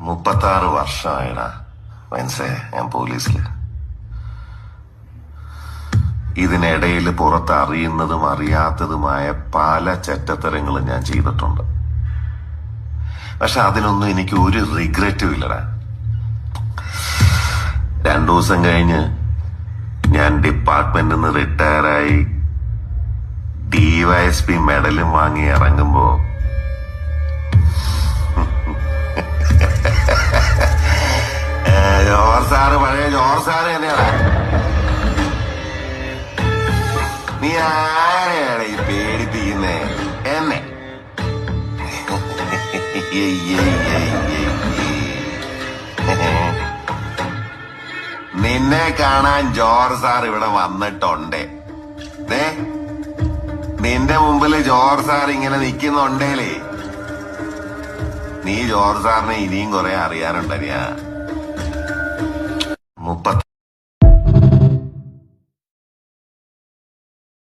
36 വർഷമായിടാ മനസ്സേ ഞാൻ പോലീസില്. ഇതിനിടയിൽ പുറത്ത് അറിയുന്നതും അറിയാത്തതുമായ പല ചെറ്റത്തരങ്ങളും ഞാൻ ചെയ്തിട്ടുണ്ട്. പക്ഷെ അതിനൊന്നും എനിക്ക് ഒരു റിഗ്രറ്റും ഇല്ലടാ. 2 ദിവസം കഴിഞ്ഞ് ഞാൻ ഡിപ്പാർട്ട്മെന്റിൽ നിന്ന് റിട്ടയറായി DYSP മെഡലും വാങ്ങി ഇറങ്ങുമ്പോ പഴയ ജോർജ് സാറ് തന്നെയാണ്. നീ ആരെയാണ് ഈ പേടിപ്പിക്കുന്നേ എന്നെ? നിന്നെ കാണാൻ ജോർജ് സാർ ഇവിടെ വന്നിട്ടുണ്ട്. നിന്റെ മുമ്പില് ജോർജ് സാർ ഇങ്ങനെ നിക്കുന്നുണ്ടേലേ നീ ജോർജ് സാറിനെ ഇനിയും കുറെ അറിയാനുണ്ടറിയാ. 30